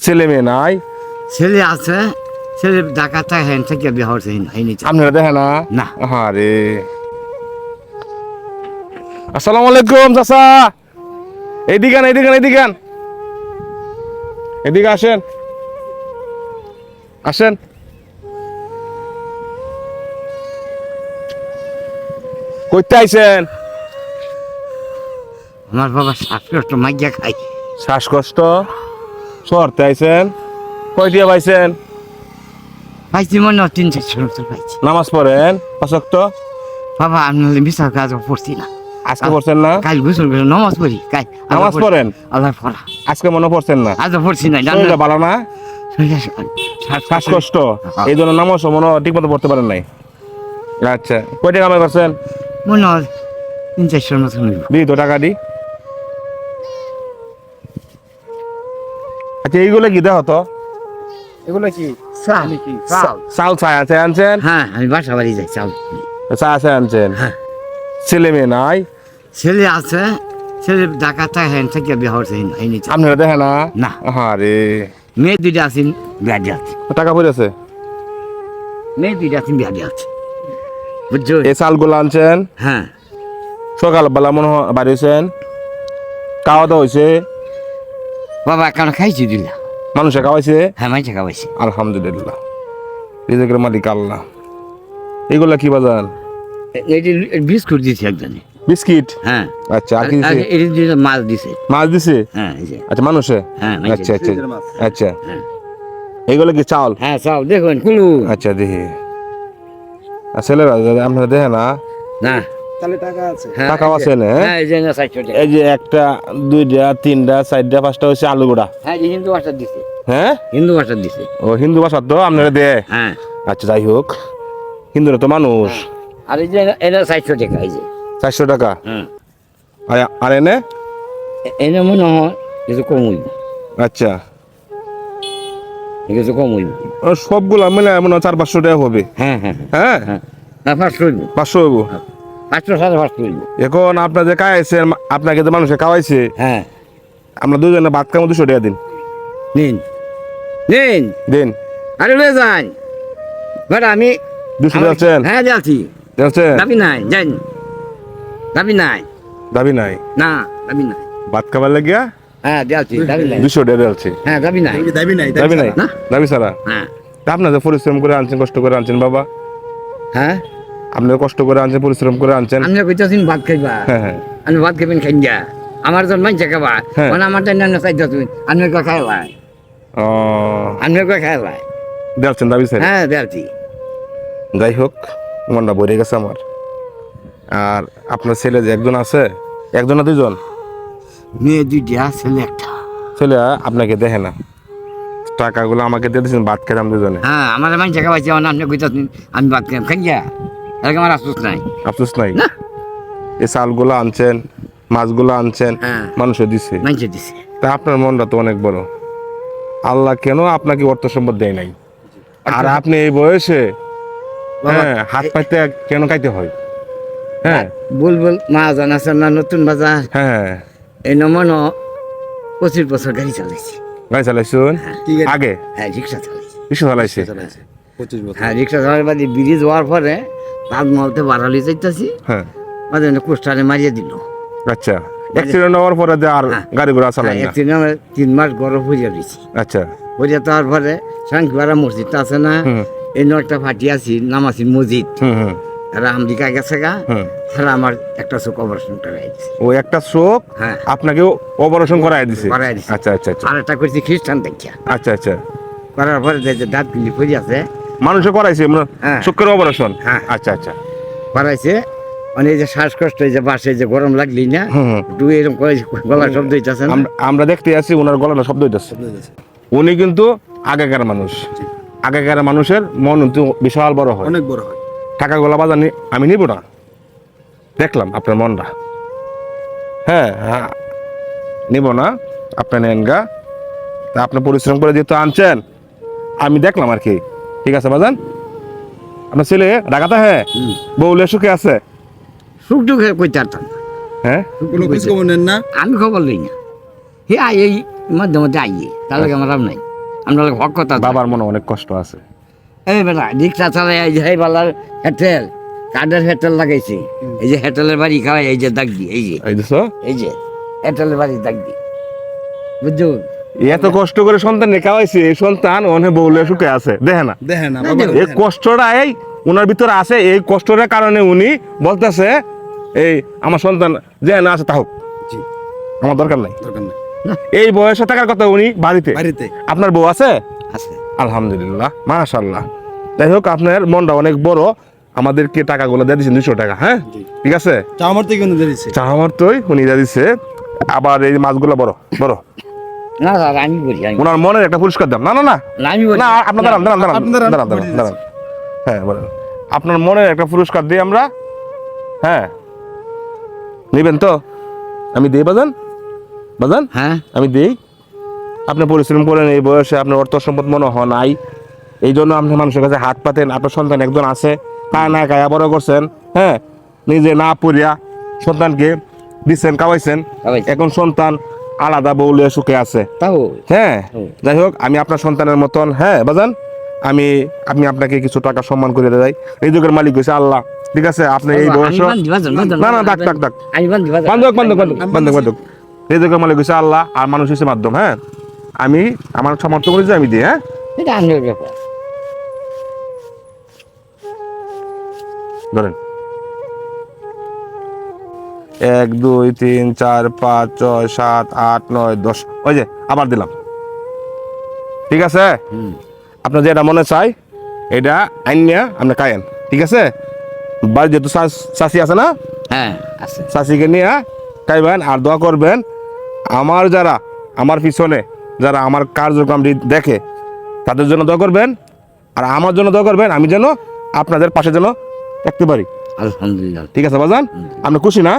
ছেলে মেয়ে নাই? ছেলে আছে, ছেলে ঢাকাতে হ্যান থেকে বিয়ে হচ্ছে হয়নি। আপনারা দেখে না? না। আরে আসসালামু আলাইকুম চাচা, এইদিকে এইদিকে এইদিকে এদিকে আসেন, আসেন। কইতে আইছেন? আমার বাবা শ্বাসকষ্ট মাইয়া খাই। শ্বাসকষ্ট শহরতে আইছেন? কয়টিয়া পাইছেন? পাইছি মনে হয় 3-4 বছর পাইছি। নামাজ পড়েন পাঁচ ওয়াক্ত? বাবা আমি মিশার কাজ পড়ছি না। আজকে পড়ছেন না? কাল গোসল করে নামাজ পড়ি। কাল নামাজ পড়েন? আল্লাহ পড়া। আজকে মনে পড়ছেন না? আজ পড়ছি না। শরীরটা ভালো না? শ্বাসকষ্ট এই জন্য নামাজ মনে ঠিক মতো পড়তে পারেন নাই। আচ্ছা, কয়টা কামাই করছেন? মনে হয় 3-4 মতন হইব। দিই তো টাকা দি। আচ্ছা এইগুলো কি দেখো তো? এগুলো কি? চাল। চাল চা আছে আনছেন? হ্যাঁ আমি বাসা বাড়ি যাই চাল। চা আছে আনছেন? হ্যাঁ। ছেলে মেয়ে নাই? ছেলে আছে, ছেলে ঢাকাতে হ্যান থেকে বিয়ে হচ্ছে হয়নি। আপনারা দেখে না? না। আরে মেয়ে দুইটা আছেন বিয়া দিয়ে আছে। টাকা পড়েছে? মেয়ে দুইটা আছেন বিয়া দিয়ে আছে, বুঝছো? এই চালগুলো আনছেন হ্যাঁ। সকালবেলা মনে হয় বাড়ি হয়েছেন, খাওয়া দাওয়া হয়েছে? বাবা এখন খাইছি দিলা। মানুষে খাওয়াইছে? হ্যাঁ মাইছে খাওয়াইছি। আলহামদুলিল্লাহ, রিজিকের মালিক আল্লাহ। এগুলা কি বাজান? এই যে বিস্কুট দিছে একজনে। বিস্কিট? হ্যাঁ। আচ্ছা, আর কি দিছে? এই যে মাছ দিছে। মাছ দিছে? হ্যাঁ এই যে। আচ্ছা, মানুষে? হ্যাঁ আচ্ছা আচ্ছা আচ্ছা। হ্যাঁ। এইগুলো কি চাল? হ্যাঁ চাও দেখুন কুলু। আচ্ছা দেখি। ছেলেরা আপনারা দেখে না? না টাকা টাকাও আছে না? হ্যাঁ এই যে না 60 টাকা। এই যে একটা দুইটা তিনটা চারটা পাঁচটা হচ্ছে আলু গোড়া। হ্যাঁ এই হিন্দু ভাষা দিছে। হ্যাঁ হিন্দু ভাষা দিছে। ও হিন্দু ভাষা তো আপনারা দেয়? হ্যাঁ। আচ্ছা যাই হোক, হিন্দুরা তো মানুষ। আর এই যে এটা 60 টাকা এই যে। 400 টাকা। হ্যাঁ। আর এনে? এনে মনে হয় কিছু কম হইব। আচ্ছা, কিছু কম হইব। সবগুলা মিলে মনে হয় 400-500 টাকা হবে। হ্যাঁ হ্যাঁ হ্যাঁ হ্যাঁ। না 500 হইব। 500 হইব। 500-500 হইব। এখন আপনার যে খাওয়াইছেন, আপনাকে যে মানুষে খাওয়াইছে, হ্যাঁ। আমরা দুজনে ভাত খাবো 200 টাকা দিন। নিন নিন। দিন। আরে লয়ে যান বেটা আমি 200 দিচ্ছেন? হ্যাঁ যাচ্ছি। দিচ্ছেন? দাবি নাই যাই, দাবি নাই। দাবি নাই? না দাবি নাই। ভাত খাবার লাগিয়া হ্যাঁ যাচ্ছি দাবি নাই। 200 টাকা দিচ্ছে? হ্যাঁ দাবি নাই। দাবি নাই? না। দাবি ছাড়া? হ্যাঁ আপনার যে পরিশ্রম করে আনছেন, কষ্ট করে আনছেন বাবা, হ্যাঁ আপনি কষ্ট করে আনছেন, পরিশ্রম করে আনছেন। আমি কইতাছিন ভাত খাইবা, হ্যাঁ হ্যাঁ। আমি ভাত খাইবেন খাই যা আমার জন মাইছে খাবা হ্যাঁ। মানে আমার জন্য চাইতাছিন আমি কই খাইবা, ও আমি কই খাইবা। দিচ্ছেন দাবি ছাড়া? হ্যাঁ যাচ্ছি। যাই হোক, মনটা ভরে গেছে আমার। আর আপনার ছেলে যে একজন আছে, একজন না দুজন? মেয়ে দুইটা ছেলে একটা। ছেলে আপনাকে দেখে না, টাকাগুলো আমাকে দিয়ে দিয়েছেন, ভাত খেতাম দুজনে। হ্যাঁ আমার মাইছে খাওয়াইছে মানে আপনি কইতাছিন আমি ভাত খাইম খাই যা, এরকম আমার আফসোস নাই। আফসোস নাই? না। এই চালগুলো আনছেন, মাছগুলো আনছেন, হ্যাঁ। মানুষে দিছে, মাইছে দিছে। তা আপনার মনটা তো অনেক বড়। আল্লাহ কেন আপনাকে অর্থ সম্পদ দেয় নাই? আর আপনি এই বয়সে বাবা, হ্যাঁ হাত পাইতে কেন খাইতে হয়? হ্যাঁ বুলবুল মা জানাছেন না নতুন বাজার হ্যাঁ। এই নমন 25 বছর গাড়ি চালাইছি। গাড়ি চালাইছুন? আগে হ্যাঁ রিক্সা চালাইছি। রিক্সা চালাইছে? হ্যাঁ রিক্সা চালাই বাদে ব্রিজ হওয়ার পরে তাজমহলতে বাড়ালি যাইতাছি, হ্যাঁ। মাঝে কোষ্টারে মারিয়ে দিল। আচ্ছা, অ্যাক্সিডেন্ট হওয়ার পরে যে আর হ্যাঁ। গাড়ি ঘোড়া চালান না? 3 মাস গরম হইয়া দিয়েছি। আচ্ছা। হইয়া তার পরে সাংখিপাড়া মসজিদটা আছে না, হুম এই একটা ফাটি আছি নামাছি মসজিদ, হুম হুম এরা আমদিকা গেছে গা, হুম। তারা আমার একটা চোখ অপারেশন করাই দিছে। ও একটা চোখ হ্যাঁ আপনাকে অপারেশন করাই দিছে? করাই দিছে। আচ্ছা আচ্ছা আচ্ছা আর একটা করছি খ্রিস্টান দেখিয়া, আচ্ছা আচ্ছা। করার পরে যে দাঁত গুলি পড়ে আছে মানুষে করাইছে হ্যাঁ। চোখের অপারেশন? হ্যাঁ। আচ্ছা আচ্ছা। করাইছে, মানে এই যে শ্বাসকষ্ট, এই যে বাসে যে গরম লাগলি না, হুম হুম। একটু এরকম করে গলা শব্দ হইতেছে না। আমরা দেখতে আছি ওনার গলাটা শব্দ হইতেছে। উনি কিন্তু আগেকার মানুষ, আগেকার মানুষের মন কিন্তু বিশাল বড় হয়, অনেক বড় হয়। টাকা গোলা বাজার আমি নিব না, দেখলাম আপনার মনটা। হ্যাঁ হ্যাঁ নিব না, আপনার নেন গা। তা আপনি পরিশ্রম করে যেহেতু আনছেন, আমি দেখলাম আর কি। ঠিক আছে বাজান, আপনার ছেলে ঢাকাতে? হ্যাঁ। বউলে সুখে আছে? সুখ টুক কইতে পারতাম না। হ্যাঁ। কোনো খোঁজ খবর নেন না? আমি খবর লই না, হে এই মধ্যে মধ্যে আইয়ে, তার লাগে আমার লাভ নাই। আমরা হক কথা তো। বাবার মনে অনেক কষ্ট আছে। এই বেটা রিক্সা চালাই এই যে বালার হেটেল কাঠের হেটেল লাগাইছি, এই যে হেটেলের বাড়ি খাওয়াই, এই যে দাগ দি, এই যে এই দেখছো এই যে হেটেলের বাড়ি দাগ দি, বুঝছো? এত কষ্ট করে সন্তান খাওয়াইছে, এই সন্তান অনেক বউলে সুখে আছে, দেখে না দেখে না এই কষ্টটা এই ওনার ভিতরে আছে। এই কষ্টটার কারণে উনি বলতেছে এই আমার সন্তান যে না আছে তা হোক, জি, আমার দরকার নাই। দরকার নাই। এই বয়সে থাকার কথা উনি বাড়িতে। বাড়িতে আপনার বউ আছে? আছে। আলহামদুলিল্লাহ, মাশাআল্লাহ। যাই হোক, আপনার মনটা অনেক বড়। আমাদেরকে টাকাগুলো দিয়ে দিচ্ছেন 200 টাকা, হ্যাঁ জি। ঠিক আছে। চা আমার থেকে কিন্তু দিয়েছে। চা আমার তোই উনি দিয়ে দিচ্ছে। আবার এই মাছগুলো বড় বড়, না স্যার আমি বলি, আমি ওনার মনের একটা পুরস্কার দাম। না না না না, আমি বলি না, আপনার দাঁড়ান দাঁড়ান দাঁড়ান আপনি দাঁড়ান, দাঁড়ান দাঁড়ান বলে দাঁড়ান। হ্যাঁ বলেন, আপনার মনের একটা পুরস্কার দিই আমরা। হ্যাঁ নিবেন তো? আমি দিই বাজান, বাজান হ্যাঁ আমি দিই। আপনি পরিশ্রম করেন, এই বয়সে আপনার অর্থ সম্পদ মনে হয় নাই, এই জন্য আপনি মানুষের কাছে হাত পাতেন। আপনার সন্তান একজন আছে, কায় না কায়া বড় করছেন, হ্যাঁ নিজে না পড়িয়া সন্তানকে দিচ্ছেন, খাওয়াইছেন। খাওয়াইছি। এখন সন্তান আলাদা বউলে সুখে আছে, তাও হ্যাঁ। হুম। যাই হোক, আমি আপনার সন্তানের মতন, হ্যাঁ বাজান, আমি আপনাকে কিছু টাকা সম্মান করে দেয়। এই যুগের মালিক হয়েছে আল্লাহ, ঠিক আছে। আপনি এই বয়স, না না ডাক ডাক ডাক, বান্ধব বান্ধব বান্ধব বান্ধব বান্ধব, এই যুগের মালিক হয়েছে আল্লাহ, আর মানুষ হয়েছে মাধ্যম। হ্যাঁ আমি আমার সামর্থ্য করে যে আমি দিই, হ্যাঁ এটা আনন্দের ব্যাপার। ধরেন 1 2 3 4 5 6 7 8 9 10, ওই যে আবার দিলাম, ঠিক আছে। হুম। আপনার যেটা মনে চাই এটা আইনিয়া আপনি খায়েন, ঠিক আছে। বাড়ি যেহেতু চাষি আছে না, হ্যাঁ আছে। চাষিকে নিয়ে খাইবেন আর দোয়া করবেন। আমার যারা আমার পিছনে যারা আমার কার্যক্রম দেখে তাদের জন্য দোয়া করবেন, আর আমার জন্য দোয়া করবেন, আমি যেন আপনাদের পাশে যেন থাকতে পারি, আলহামদুলিল্লাহ। ঠিক আছে বাজান? আপনি খুশি না?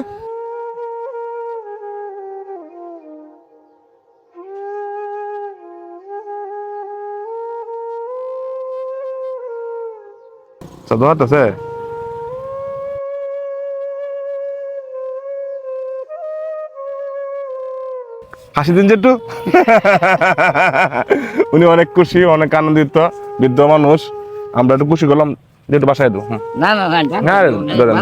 দোয়া আছে। হাসি দিন যেটু। উনি অনেক খুশি, অনেক আনন্দিত, বৃদ্ধ মানুষ। আমরা একটু খুশি করলাম, যেটু বাসায় দু। না না না না, ধরেন, ধরেন।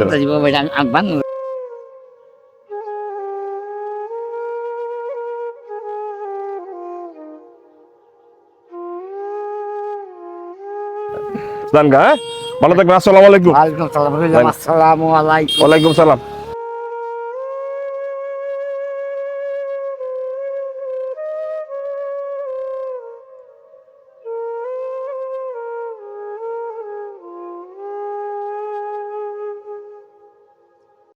জান গা, হ্যাঁ? ভালো থাকবেন। আসসালামু আলাইকুম। ওয়ালাইকুম সালাম। আসসালামু আলাইকুম। ওয়ালাইকুম সালাম।